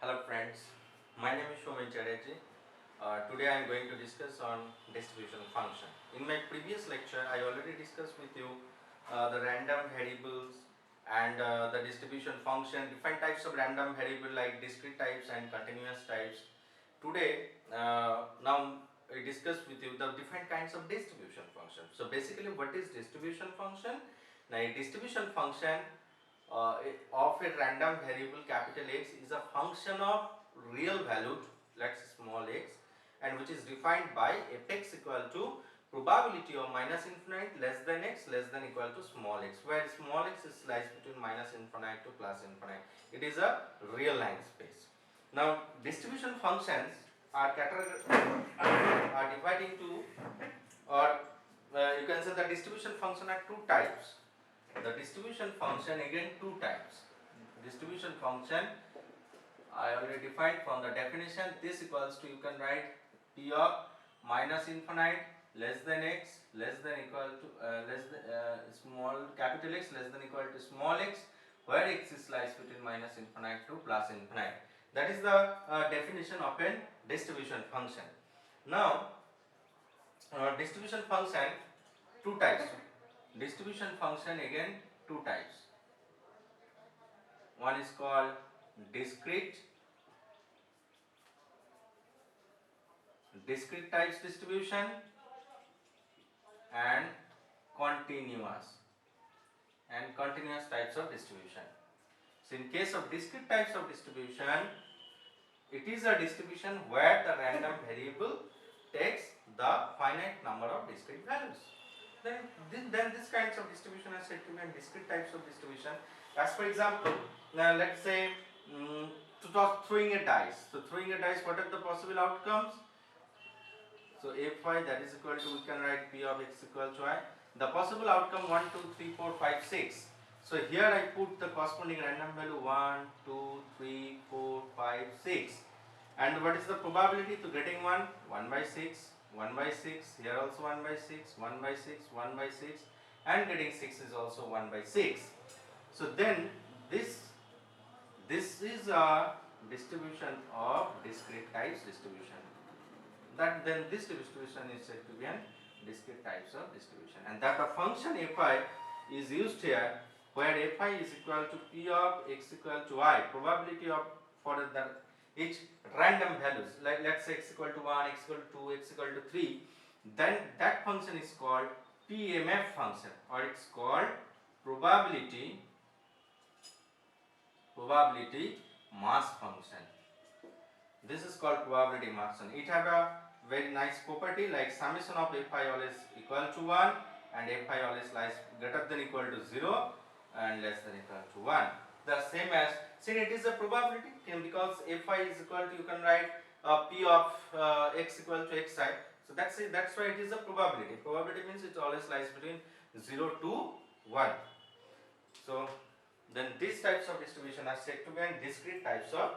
Hello friends, my name is Shomin Chatterjee. Today I am going to discuss on distribution function. In my previous lecture I already discussed with you the random variables and the distribution function, different types of random variable like discrete types and continuous types. Today now I discuss with you the different kinds of distribution function. So basically what is distribution function? Now a distribution function of a random variable capital X is a function of real value, let's say small x, and which is defined by f(x) equal to probability of minus infinite less than x less than equal to small x, where small x is sliced between minus infinite to plus infinite. It is a real line space. Now distribution functions are divided into, or you can say the distribution function are two types. The distribution function again two types. Distribution function I already defined from the definition. This equals to, you can write p of minus infinite less than x less than equal to small capital X less than equal to small x, where x is sliced between minus infinite to plus infinite. That is the definition of a distribution function. Now distribution function two types. Distribution function again two types. One is called discrete types distribution and continuous types of distribution. So in case of discrete types of distribution, it is a distribution where the random variable takes the finite number of discrete values. Then this kinds of distribution are said to be discrete types of distribution. As for example, now let's say throwing a dice. So throwing a dice, what are the possible outcomes? So f(y) that is equal to, we can write p of x equal to y. The possible outcome 1, 2, 3, 4, 5, 6. So here I put the corresponding random value 1, 2, 3, 4, 5, 6. And what is the probability to getting 1? 1 by 6, 1 by 6, here also 1 by 6, 1 by 6, 1 by 6, and getting 6 is also 1 by 6. So then this is a distribution of discrete types distribution. That then this distribution is said to be an discrete types of distribution, and that the function fi is used here, where fi is equal to p of x equal to y, probability of for the each random values, like let's say x equal to 1, x equal to 2, x equal to 3, then that function is called PMF function, or it's called probability mass function. This is called probability mass function. It have a very nice property, like summation of fi always equal to 1 and fi always lies greater than equal to 0 and less than equal to 1. The same as, since it is a probability, because fi is equal to, you can write p of x equal to xi. So that's it. That's why it is a probability. Probability means it always lies between 0 to 1. So then these types of distribution are said to be discrete types of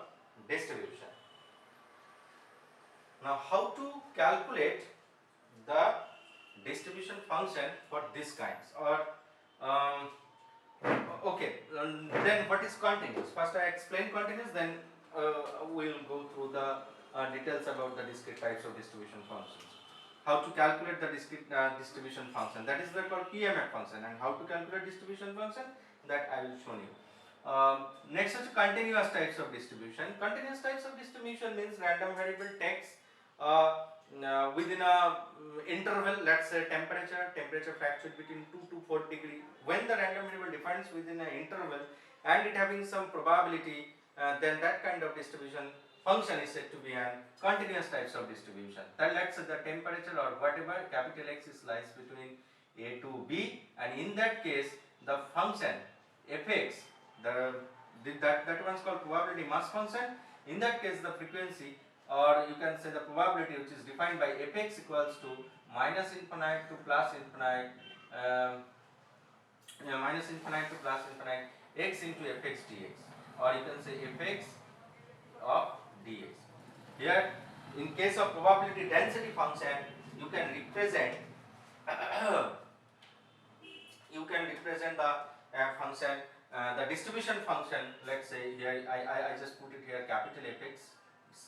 distribution. Now how to calculate the distribution function for this kinds, or then what is continuous? First I explain continuous, then we will go through the details about the discrete types of distribution functions. How to calculate the discrete distribution function, that is called PMF function, and how to calculate distribution function, that I will show you. Next is continuous types of distribution. Continuous types of distribution means random variable takes within a interval, let's say temperature fluctuates between 2 to 4 degree. When the random variable defines within an interval and it having some probability, then that kind of distribution function is said to be a continuous types of distribution. That let's say the temperature or whatever capital X is lies between A to B, and in that case the function f(x), that one is called probability mass function. In that case the frequency, or you can say the probability, which is defined by f(x) equals to minus infinite to plus infinite, minus infinite to plus infinite x into f(x) dx, or you can say f(x) of dx. Here in case of probability density function, you can represent the function the distribution function, let's say here I just put it here capital Fx,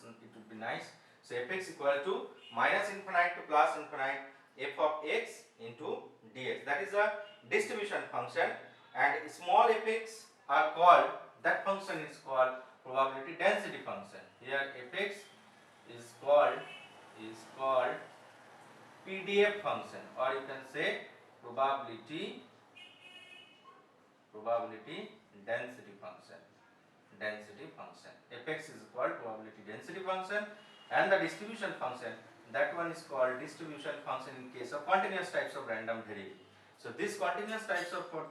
it would be nice. So Fx equal to minus infinite to plus infinite f of x into dx. That is a distribution function, and small fx are called, that function is called probability density function. Here Fx is called PDF function, or you can say probability density function. Fx is called probability density function, and the distribution function, that one is called distribution function in case of continuous types of random variable. So for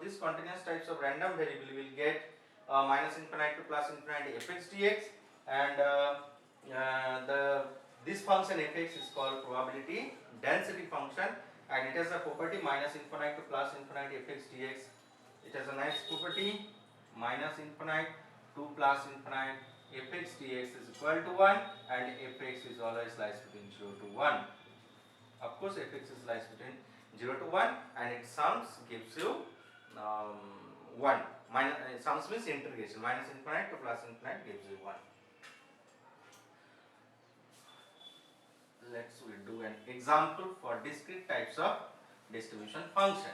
this continuous types of random variable, we will get minus infinite to plus infinite fx dx, and this function fx is called probability density function, and it has a property minus infinite to plus infinite fx dx. It has a nice property, minus infinite to plus infinite fx dx is equal to 1, and fx is always lies between 0 to 1. Of course fx is lies between 0 to 1, and its sums gives you 1. Sums means integration, minus infinite to plus infinite gives you 1. Let's do an example for discrete types of distribution function.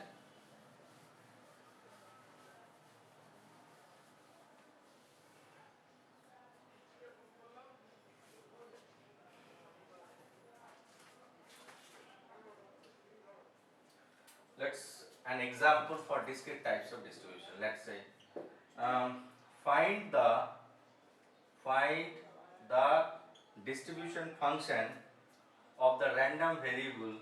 Let's an example for discrete types of distribution. Let's say find the distribution function of the random variable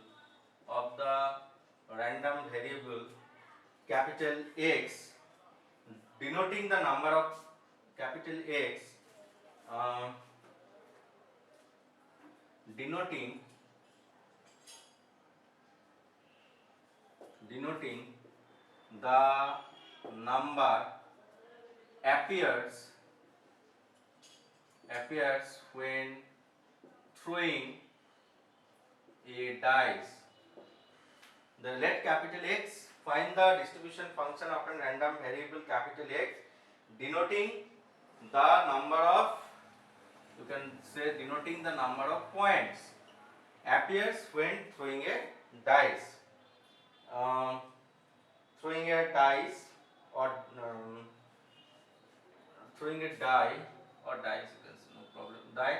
capital X, denoting the number of capital X, denoting the number appears when throwing a dice. Let capital X find the distribution function of a random variable capital X, denoting the number of, you can say denoting the number of points appears when throwing a dice. Throwing a dice or throwing a die or dice, you can say, no problem, die,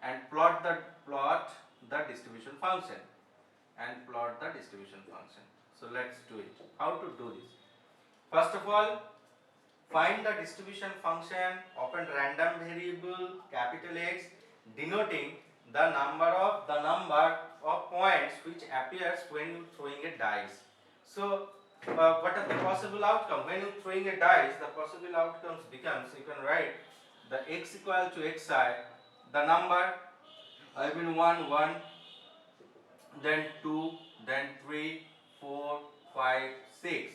and plot the distribution function, So let's do it. How to do this? First of all, find the distribution function of a random variable capital X, denoting the number of points which appears when you throwing a dice. So what are the possible outcome? When you throwing a dice, the possible outcomes becomes, you can write the x equal to xi, the number, I mean 1, 1, then 2, then 3, 4, 5, 6,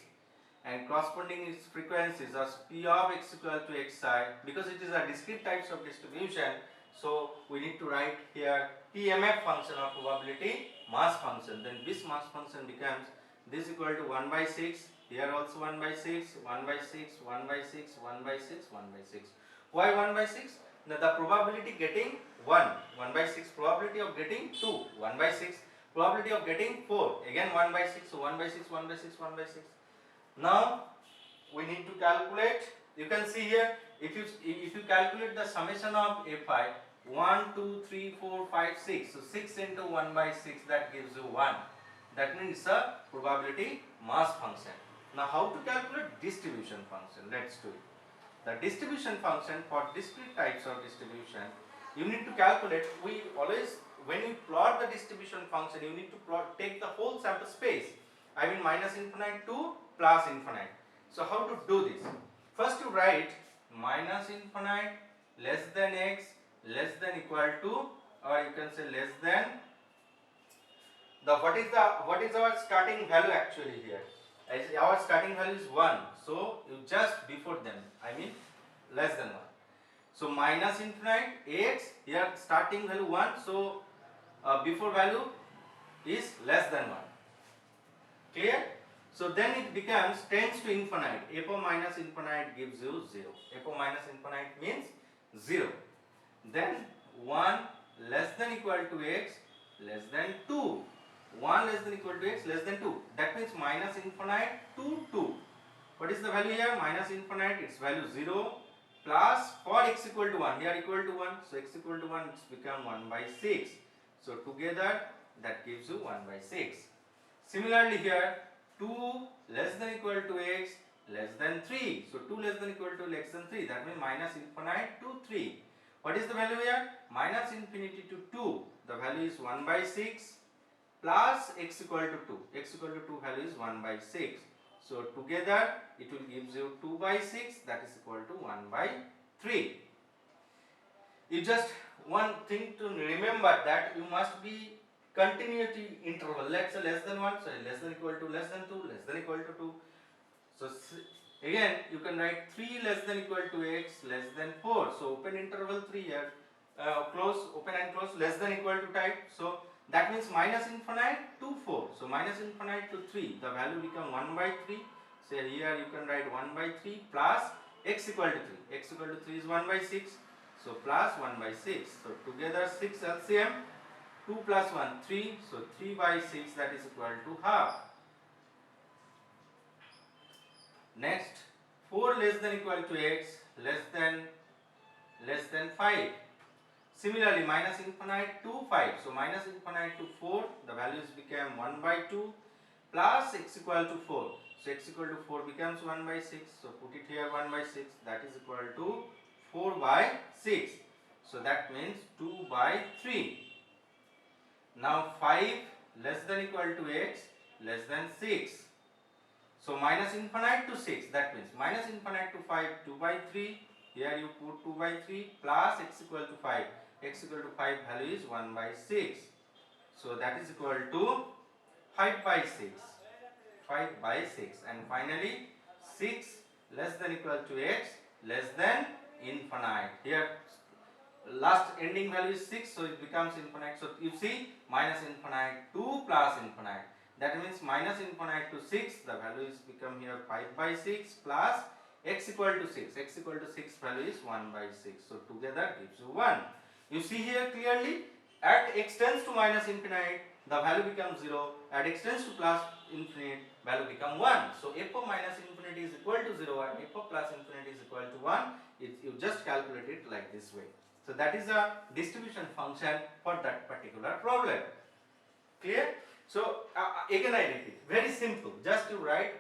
and corresponding its frequencies are p of x equal to xi. Because it is a discrete types of distribution, so we need to write here PMF function of probability mass function. Then this mass function becomes this equal to 1 by 6, here also 1 by 6, 1 by 6, 1 by 6, 1 by 6, 1 by 6. Why 1 by 6? Now the probability getting 1 by 6, probability of getting 2, 1 by 6, probability of getting 4, again 1 by 6, so 1 by 6, 1 by 6, 1 by 6. Now we need to calculate. You can see here, if you calculate the summation of Fi, 1, 2, 3, 4, 5, 6, so 6 into 1 by 6, that gives you 1. That means it's a probability mass function. Now how to calculate distribution function? Let's do it. The distribution function for discrete types of distribution, you need to calculate. We always, when you plot the distribution function, you need to take the whole sample space. I mean minus infinite to plus infinite. So how to do this? First you write minus infinite less than x less than equal to, or you can say less than what is our starting value actually here? As our starting value is 1, so you just before them, I mean less than 1. So minus infinite x, here starting value 1, so before value is less than 1. Clear? So then it becomes tends to infinite. F of minus infinite gives you 0. F of minus infinite means 0. Then 1 less than equal to x less than 2. 1 less than equal to x less than 2. That means minus infinite to 2. What is the value here? Minus infinite, its value 0, plus for x equal to 1, here equal to 1, so x equal to 1, it's become 1 by 6. So together that gives you 1 by 6. Similarly here, 2 less than equal to x less than 3. So 2 less than equal to less than 3, that means minus infinite to 3. What is the value here? Minus infinity to 2, the value is 1 by 6 plus x equal to 2. X equal to 2 value is 1 by 6. So together it will give you 2 by 6, that is equal to 1 by 3. You just one thing to remember that you must be continuity interval. Let's say less than 1, so less than equal to less than 2, less than equal to 2. So again you can write 3 less than equal to x less than 4. So open interval 3 here, close, open and close, less than equal to type. So that means minus infinite to 4. So minus infinite to 3, the value become 1 by 3. So here you can write 1 by 3 plus x equal to 3. X equal to 3 is 1 by 6. So plus 1 by 6. So together 6 LCM, 2 plus 1, 3. So 3 by 6, that is equal to half. Next, 4 less than equal to x less than 5. Similarly, minus infinite to 5. So minus infinite to 4, the values became 1 by 2 plus x equal to 4. So x equal to 4 becomes 1 by 6. So put it here 1 by 6, that is equal to 4 by 6. So that means 2 by 3. Now 5 less than equal to x less than 6. So minus infinite to 6, that means minus infinite to 5, 2 by 3. Here you put 2 by 3 plus x equal to 5. X equal to 5 value is 1 by 6. So that is equal to 5 by 6. 5 by 6. And finally 6 less than equal to x less than infinite. Here last ending value is 6, so it becomes infinite. So you see minus infinite to plus infinite. That means minus infinite to 6, the value is become here 5 by 6 plus x equal to 6. X equal to 6 value is 1 by 6. So together gives you 1. You see here clearly, at x tends to minus infinite, the value becomes 0. At x tends to plus infinite, value become 1. So f of minus infinity is equal to 0 and f of plus infinity is equal to 1. You just calculate it like this way. So that is a distribution function for that particular problem. Clear? So again I repeat, very simple. Just you write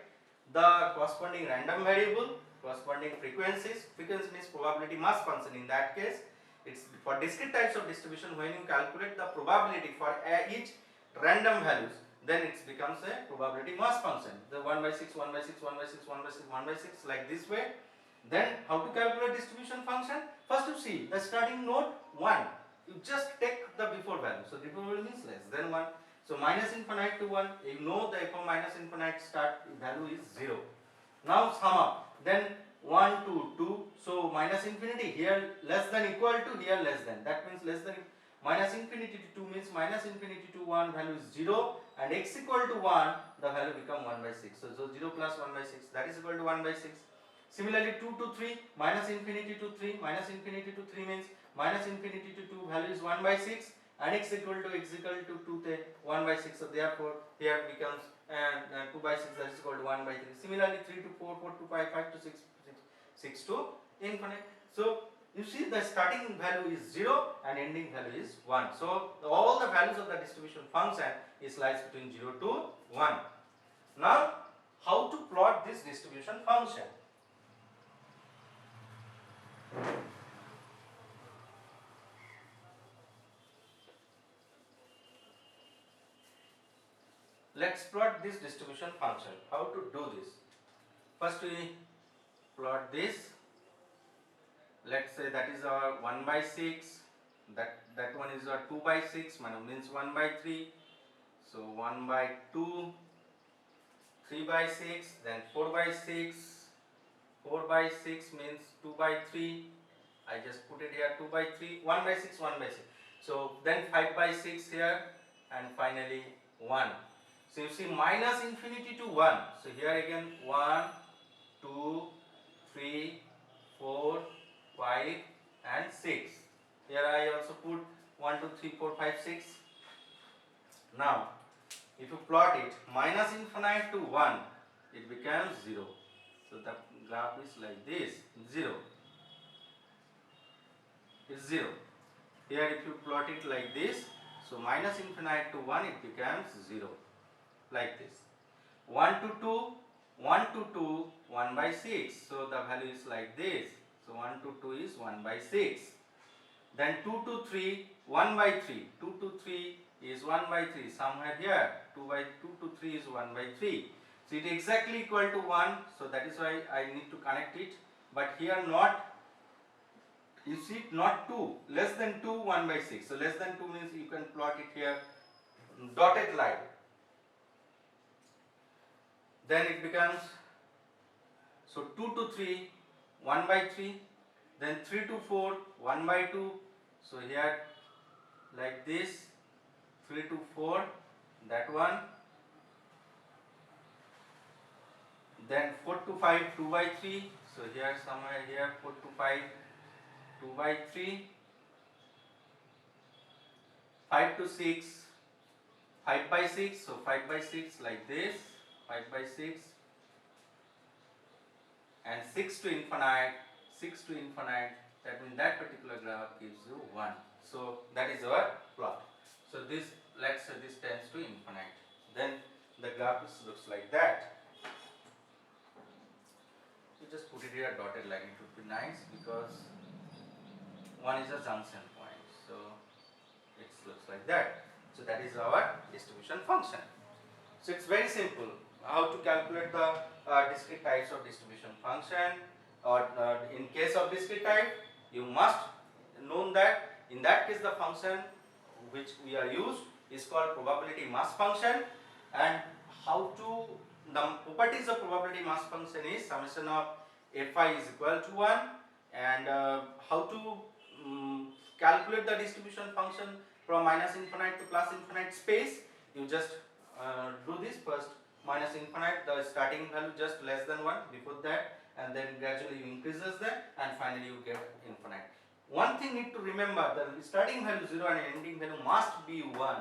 the corresponding random variable, corresponding frequencies. Frequency means probability mass function. In that case, it's for discrete types of distribution. When you calculate the probability for each random values, then it becomes a probability mass function. The 1 by 6, 1 by 6, 1 by 6, 1 by 6, 1 by 6, like this way. Then how to calculate distribution function? First you see the starting node 1. You just take the before value. So before value means less than 1. So minus infinite to 1. You know the f of minus infinite start value is 0. Now sum up. Then 1 to 2. So minus infinity here less than equal to, here less than. That means less than, minus infinity to 2 means minus infinity to 1 value is 0 and x equal to 1, the value become 1 by 6. So 0 plus 1 by 6, that is equal to 1 by 6. Similarly 2 to 3, minus infinity to 3, minus infinity to 3 means minus infinity to 2 value is 1 by 6 and x equal to 2 1 by 6. So therefore here becomes 2 by 6, that is equal to 1 by 3. Similarly 3 to 4, 4 to 5, 5 to 6, 6 to infinite. So you see the starting value is 0 and ending value is 1. So all the values of the distribution function is lies between 0 to 1. Now how to plot this distribution function? Let's plot this distribution function. How to do this? First we plot this. Let's say that is our 1 by 6. That one is our 2 by 6, means 1 by 3. So 1 by 2, 3 by 6, then 4 by 6. 4 by 6 means 2 by 3. I just put it here 2 by 3, 1 by 6, 1 by 6. So then 5 by 6 here and finally 1. So you see minus infinity to 1. So here again 1, 2, 3, 4, 5 and 6. Here I also put 1, 2, 3, 4, 5, 6. Now if you plot it minus infinite to 1, it becomes 0. So the graph is like this, 0. It's 0. Here if you plot it like this, so minus infinite to 1, it becomes 0. Like this. 1 to 2, 1 to 2, 1 by 6. So the value is like this. So 1 to 2 is 1 by 6. Then 2 to 3, 1 by 3. 2 to 3 is 1 by 3. Somewhere here, 2 to 3 is 1 by 3. So it is exactly equal to 1. So that is why I need to connect it. But here not, you see not 2. Less than 2, 1 by 6. So less than 2 means you can plot it here, dotted line. Then it becomes, so 2 to 3, 1 by 3, then 3 to 4, 1 by 2, so here like this, 3 to 4, that one, then 4 to 5, 2 by 3, so here somewhere here 4 to 5, 2 by 3, 5 to 6, 5 by 6, so 5 by 6 like this, 5 by 6, and 6 to infinite, 6 to infinite, that means that particular graph gives you 1. So that is our plot. So this, let's say this tends to infinite. Then the graph looks like that. So just put it here dotted line, it would be nice because one is a junction point. So it looks like that. So that is our distribution function. So it's very simple how to calculate the discrete types of distribution function, or in case of discrete type you must know that in that case the function which we are used is called probability mass function, and how to, the properties of probability mass function is summation of fi is equal to 1, and how to calculate the distribution function from minus infinite to plus infinite space. You just do this first, minus infinite, the starting value just less than 1 before that, and then gradually you increases that, and finally you get infinite. One thing need to remember, the starting value 0 and ending value must be 1.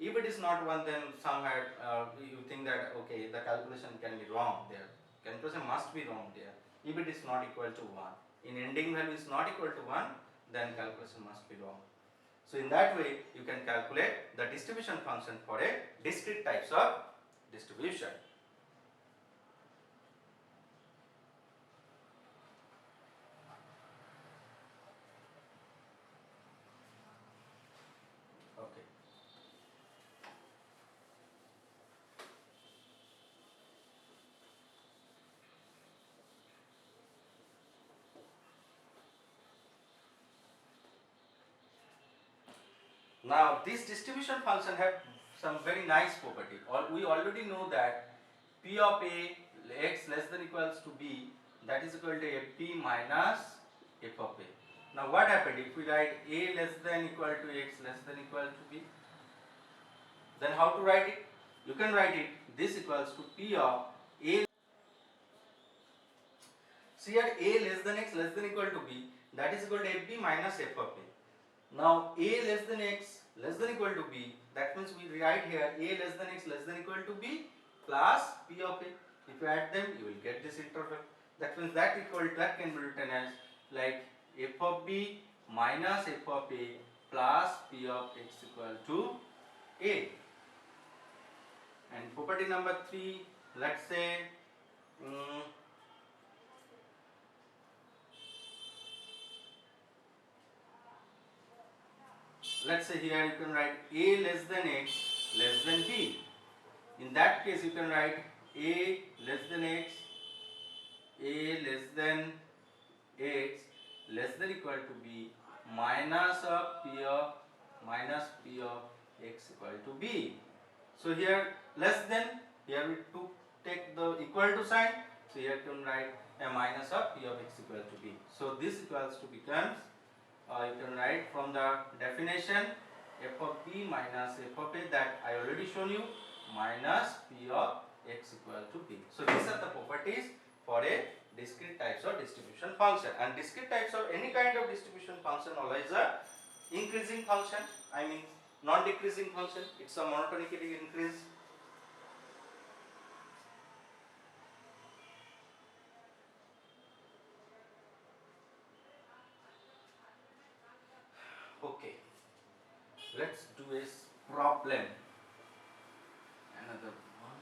If it is not 1, then somewhere you think that okay, the calculation can be wrong there. Calculation must be wrong there. If it is not equal to 1, in ending value is not equal to 1, then calculation must be wrong. So in that way you can calculate the distribution function for a discrete types of distribution. Okay. Now this distribution function have some very nice property. We already know that P of A x less than equals to B, that is equal to Fp minus f of A. Now what happened if we write A less than equal to x less than equal to B? Then how to write it? You can write it this equals to P of A. See here A less than x less than equal to B, that is equal to Fb minus f of A. Now A less than x less than equal to B, that means we write here A less than x less than equal to B plus P of A. If you add them, you will get this interval. That means that can be written as like f of B minus f of A plus P of x equal to A. And property number 3, let's say let's say here you can write A less than x less than B. In that case you can write A less than x, A less than x less than equal to B minus of P of x equal to B. So here less than, here we to take the equal to sign, so here you can write a minus of P of x equal to B. So this equals to becomes, you can write from the definition f of B minus f of A, that I already shown you. minus p of x equal to p. So these are the properties for a discrete types of distribution function, and discrete types of any kind of distribution function always a increasing function, I mean non-decreasing function, it's a monotonically increase. Okay, let's do a problem. Another one.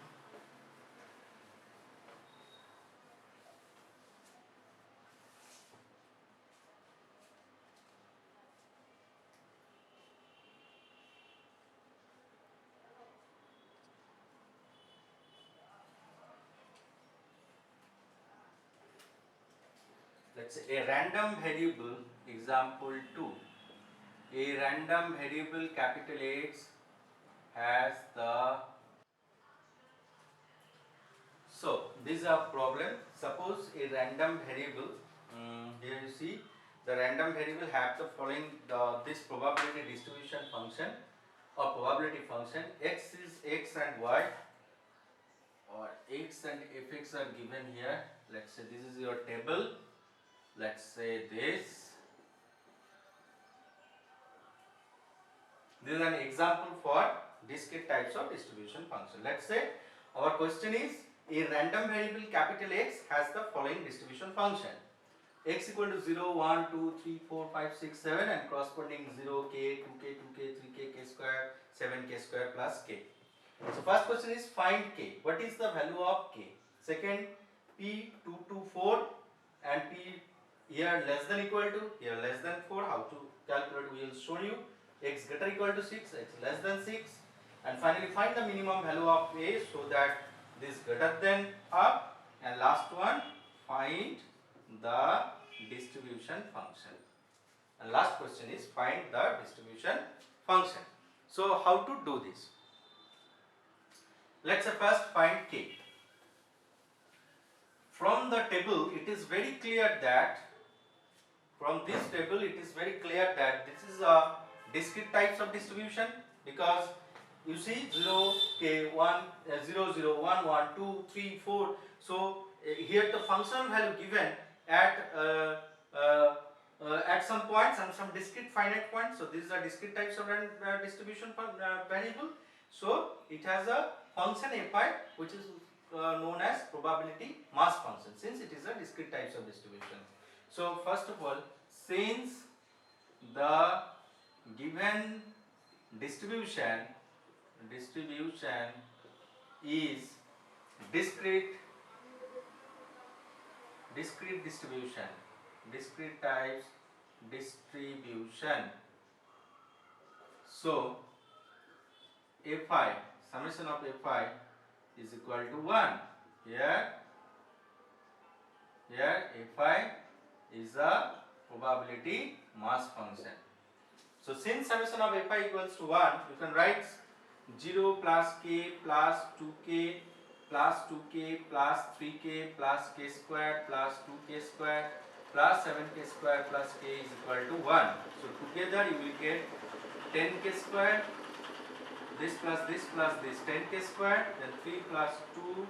Let's say a random variable, example 2. A random variable capital X has the, so this is a problem. Suppose a random variable, here you see the random variable have the following, this probability distribution function or probability function. X is x and y, or x and fx are given here. Let's say this is your table. Let's say this. This is an example for discrete types of distribution function. Let's say our question is a random variable capital X has the following distribution function. X equal to 0, 1, 2, 3, 4, 5, 6, 7 and corresponding 0k, 2k, 2k, 3k, k square, 7k square plus k. So first question is find k. What is the value of k? Second, p 2 to 4 and p here less than equal to, here less than 4. How to calculate we will show you. X greater equal to 6, x less than 6, and finally find the minimum value of a so that this greater than up, and last one find the distribution function, and last question is find the distribution function. So how to do this? Let's first find k. From the table it is very clear that, from this table it is very clear that this is a discrete types of distribution, because you see 0, k, 1, 0, 0, 1, 1, 2, 3, 4. So here the function value given at some points and some discrete finite points. So these are discrete types of distribution variable. So it has a function fi which is known as probability mass function, since it is a discrete types of distribution. So first of all, since the given distribution is discrete distribution, discrete types distribution, so fi, summation of fi is equal to 1. Here fi is a probability mass function. So since summation of fi equals to 1, you can write 0 plus k plus 2k plus 2k plus 3k plus k square plus 2k square plus 7k square plus k is equal to 1. So together you will get 10k square, this plus this 10k square, then 3 plus 2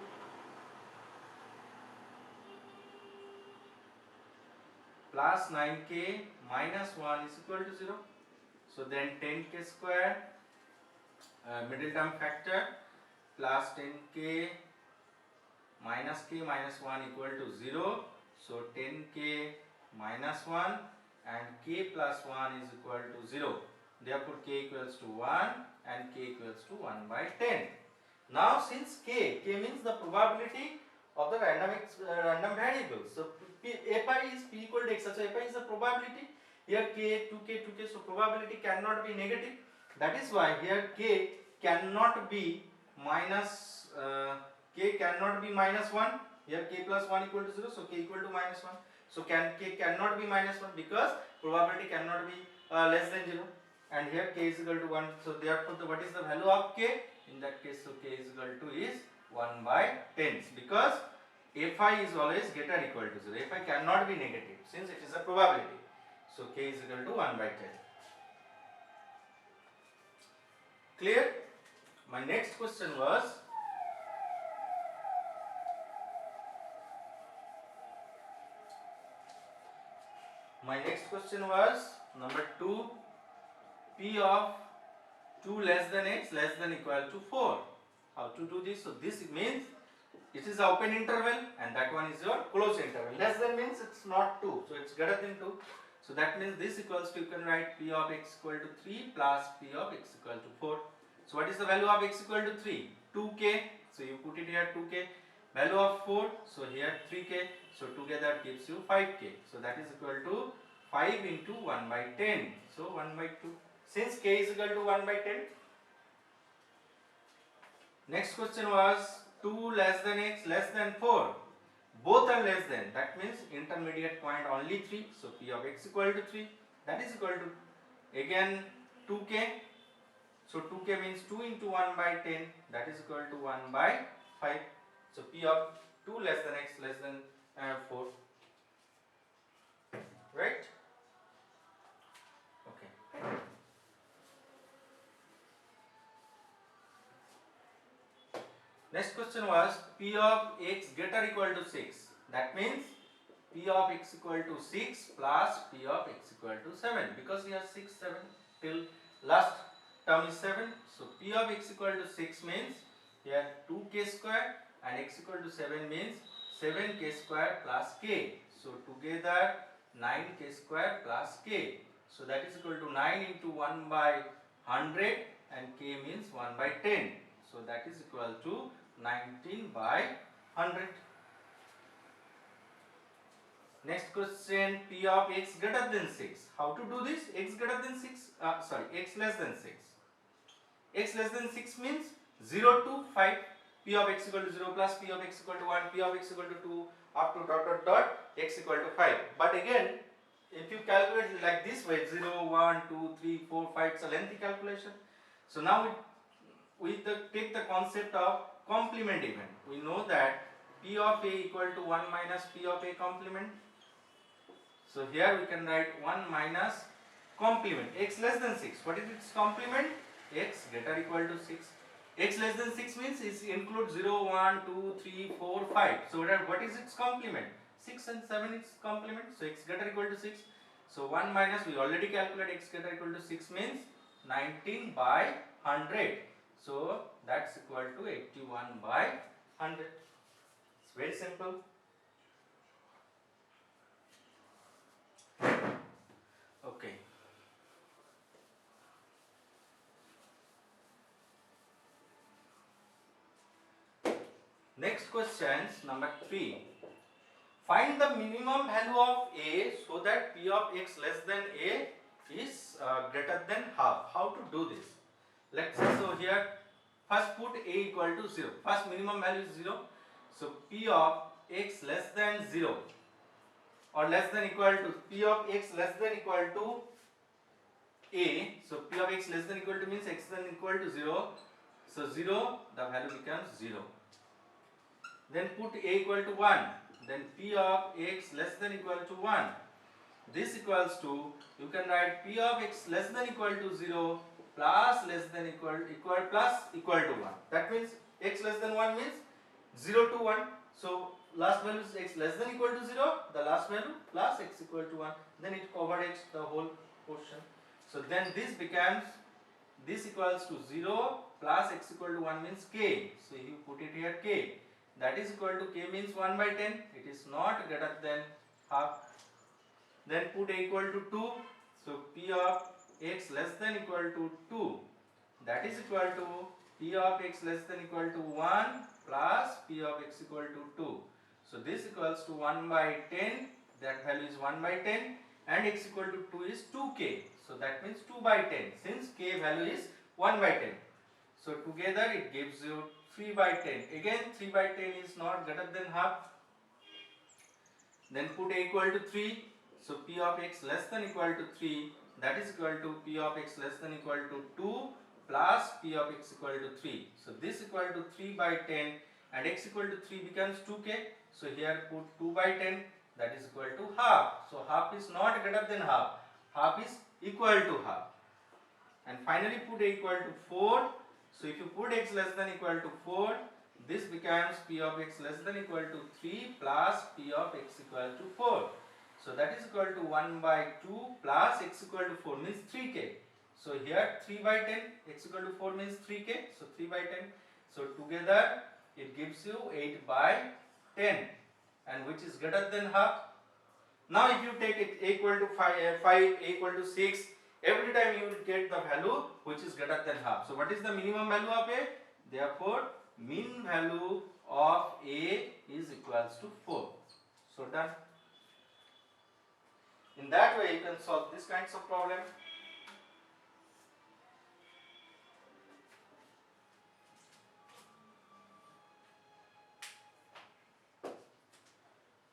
plus 9k minus 1 is equal to 0. So then 10k square, middle term factor, plus 10k minus k minus 1 equal to 0. So 10k minus 1 and k plus 1 is equal to 0. Therefore k equals to 1 and k equals to 1 by 10. Now since k means the probability of the random variable. So fi is p equal to x. So fi is the probability. Here k, 2k, so probability cannot be negative. That is why here k cannot be minus k cannot be minus 1. Here k plus 1 equal to 0, so k equal to minus 1. So k cannot be minus 1 because probability cannot be less than 0. And here k is equal to 1. So therefore what is the value of k? In that case, so k is equal to is 1 by 10, because fi is always greater equal to 0. Fi cannot be negative since it is a probability. So k is equal to 1 by 10. Clear? My next question was number 2, P of 2 less than x less than equal to 4. How to do this? So this means it is open interval and that one is your closed interval. Less than means it's not 2, so it's greater than 2. So that means this equals to, you can write P of x equal to 3 plus P of x equal to 4. So what is the value of x equal to 3? 2k. So you put it here 2k. Value of 4, so here 3k. So together gives you 5k. So that is equal to 5 into 1 by 10. So 1 by 2. Since k is equal to 1 by 10. Next question was 2 less than x less than 4. Both are less than. That means intermediate point only 3. So P of x equal to 3. That is equal to again 2k. So 2k means 2 into 1 by 10. That is equal to 1 by 5. So P of 2 less than x less than 4. Right? Okay. Next question was P of x greater or equal to 6. That means P of x equal to 6 plus P of x equal to 7. Because we have 6, 7 till last term is 7. So P of x equal to 6 means here 2k square and x equal to 7 means 7k square plus k. So together 9k square plus k. So that is equal to 9 into 1 by 100 and k means 1 by 10. So that is equal to 19 by 100. Next question, P of x greater than 6. How to do this? X greater than 6, x less than 6. X less than 6 means 0 to 5. P of x equal to 0 plus P of x equal to 1, P of x equal to 2 up to dot dot dot x equal to 5. But again, if you calculate like this way, 0, 1, 2, 3, 4, 5, it's a lengthy calculation. So now we take the concept of complement event. We know that P of a equal to 1 minus P of a complement. So here we can write 1 minus complement x less than 6. What is its complement? X greater or equal to 6. X less than 6 means it includes 0, 1, 2, 3, 4, 5. So what is its complement? 6 and 7 is complement. So x greater or equal to 6. So 1 minus, we already calculated x greater or equal to 6 means 19 by 100. So that's equal to 81 by 100. It's very simple. Okay. Next questions, number 3. Find the minimum value of a so that P of x less than a is greater than half. How to do this? Let's say, so here first put a equal to 0. First minimum value is 0. So P of x less than 0 or less than equal to P of x less than equal to a. So P of x less than equal to means x than equal to 0. So 0, the value becomes 0. Then put a equal to 1. Then P of x less than equal to 1. This equals to, you can write P of x less than equal to 0 plus less than equal plus equal to 1. That means x less than 1 means 0 to 1. So last value is x less than equal to 0, the last value plus x equal to 1. Then it overrides the whole portion. So then this becomes, this equals to 0 plus x equal to 1 means k. So you put it here k. That is equal to k means 1 by 10. It is not greater than half. Then put a equal to 2. So P of x less than equal to 2. That is equal to P of x less than equal to 1 plus P of x equal to 2. So this equals to 1 by 10. That value is 1 by 10. And x equal to 2 is 2k. So that means 2 by 10. Since k value is 1 by 10. So together it gives you 3 by 10. Again 3 by 10 is not greater than half. Then put a equal to 3. So P of x less than equal to 3. That is equal to P of x less than equal to 2 plus P of x equal to 3. So this equal to 3 by 10 and x equal to 3 becomes 2k. So here put 2 by 10. That is equal to half. So half is not greater than half. Half is equal to half. And finally put a equal to 4. So if you put x less than equal to 4, this becomes p of x less than equal to 3 plus p of x equal to 4. So that is equal to 1 by 2 plus x equal to 4 means 3k. So here 3 by 10, x equal to 4 means 3k. So 3 by 10. So together it gives you 8 by 10, and which is greater than half. Now if you take it a equal to 5, a equal to 6, every time you will get the value which is greater than half. So what is the minimum value of a? Therefore mean value of a is equals to 4. So done. In that way you can solve this kinds of problem.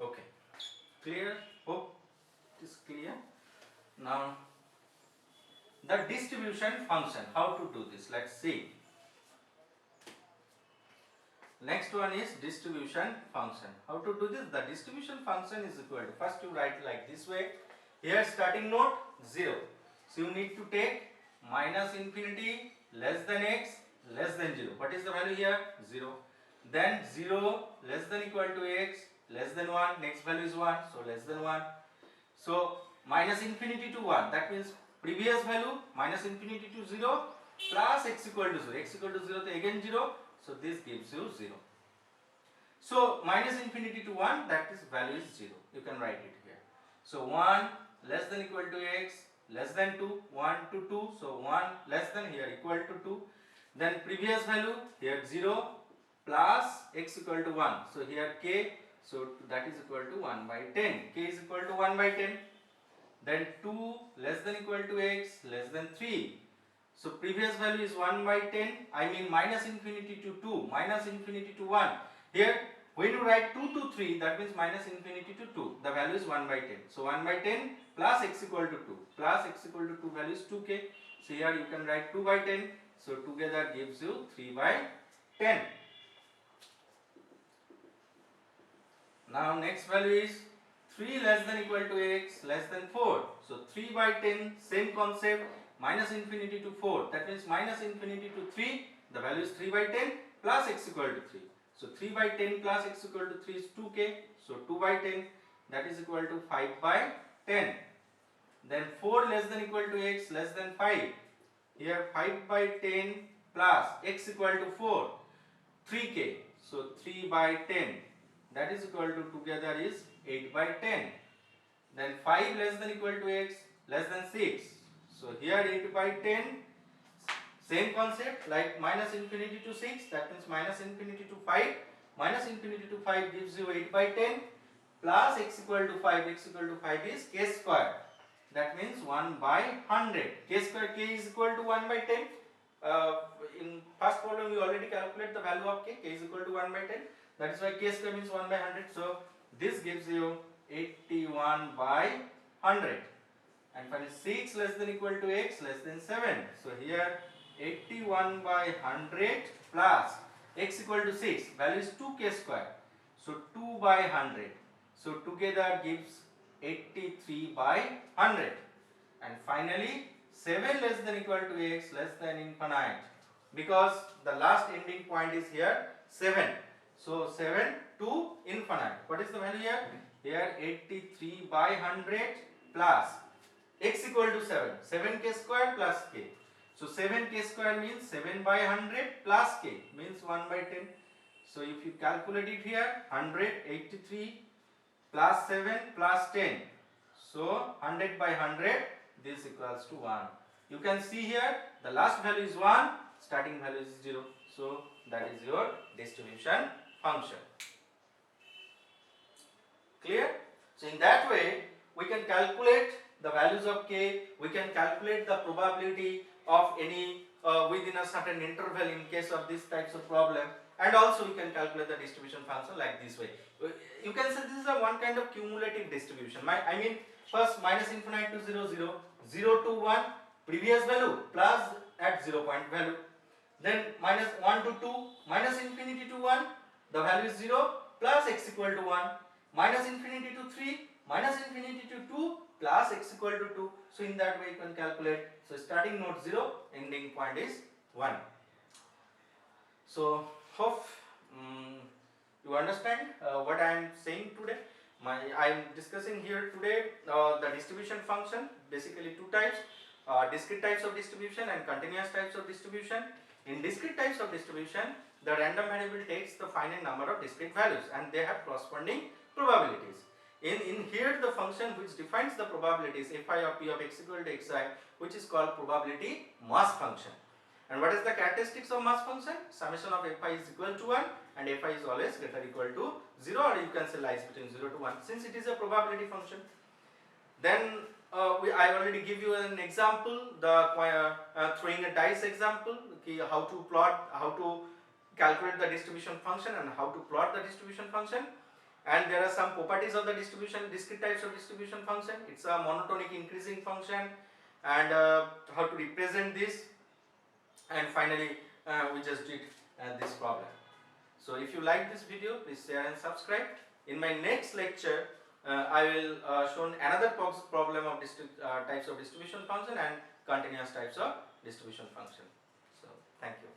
Okay, clear? Hope it is clear. Now the distribution function, how to do this? Let's see. Next one is distribution function. How to do this? The distribution function is equal to, first you write like this way. Here starting node 0. So you need to take minus infinity less than x less than 0. What is the value here? 0. Then 0 less than equal to x less than 1. Next value is 1. So less than 1. So minus infinity to 1. That means previous value minus infinity to 0 plus x equal to 0. X equal to 0 to again 0. So this gives you 0. So minus infinity to 1, that is value is 0. You can write it here. So 1 less than equal to x less than 2, 1 to 2. So 1 less than here equal to 2. Then previous value here 0 plus x equal to 1. So here k. So that is equal to 1 by 10. K is equal to 1 by 10. Then 2 less than equal to x less than 3. So previous value is 1 by 10, I mean minus infinity to 2, minus infinity to 1. Here when you write 2 to 3, that means minus infinity to 2, the value is 1 by 10. So 1 by 10 plus x equal to 2, plus x equal to 2 value is 2k. So here you can write 2 by 10, so together gives you 3 by 10. Now next value is 3 less than equal to x less than 4. So 3 by 10, same concept. Minus infinity to 4, that means minus infinity to 3, the value is 3 by 10 plus x equal to 3. So 3 by 10 plus x equal to 3 is 2k. So 2 by 10, that is equal to 5 by 10. Then 4 less than equal to x less than 5. Here 5 by 10 plus x equal to 4, 3k. So 3 by 10, that is equal to together is 8 by 10. Then 5 less than equal to x less than 6. So here 8 by 10, same concept like minus infinity to 6, that means minus infinity to 5. Minus infinity to 5 gives you 8 by 10 plus x equal to 5. X equal to 5 is k square. That means 1 by 100. K square, k is equal to 1 by 10. In first problem we already calculate the value of k. K is equal to 1 by 10. That is why k square means 1 by 100. So this gives you 81 by 100. And finally 6 less than equal to x less than 7. So here 81 by 100 plus x equal to 6, value is 2k square. So 2 by 100. So together gives 83 by 100. And finally 7 less than equal to x less than infinite, because the last ending point is here 7. So 7 to infinite. What is the value here? Here 83 by 100 plus x equal to 7, 7k square plus k. So 7k square means 7 by 100 plus k means 1 by 10. So if you calculate it here, 183 plus 7 plus 10. So 100 by 100, this equals to 1. You can see here the last value is 1, starting value is 0. So that is your distribution function. Clear? So in that way we can calculate the values of k, we can calculate the probability of any within a certain interval in case of this types of problem, and also we can calculate the distribution function like this way. You can say this is a one kind of cumulative distribution. I mean first minus infinite to 0, 0, 0 to 1, previous value plus at 0 point value. Then minus 1 to 2, minus infinity to 1, the value is 0 plus x equal to 1, minus infinity to 3, minus infinity to 2 plus x equal to 2. So in that way you can calculate. So starting node 0, ending point is 1. So hope you understand what I am saying today. I am discussing here today the distribution function, basically two types, discrete types of distribution and continuous types of distribution. In discrete types of distribution, the random variable takes the finite number of discrete values and they have corresponding probabilities. In here the function which defines the probabilities fi of p of x equal to xi, which is called probability mass function. And what is the characteristics of mass function? Summation of fi is equal to 1 and fi is always greater or equal to 0, or you can say lies between 0 to 1, since it is a probability function. Then I already give you an example, the throwing a dice example, how to calculate the distribution function and how to plot the distribution function. And there are some properties of the distribution, discrete types of distribution function. It's a monotonic increasing function, and how to represent this. And finally, we just did this problem. So if you like this video, please share and subscribe. In my next lecture, I will show another problem of types of distribution function and continuous types of distribution function. So thank you.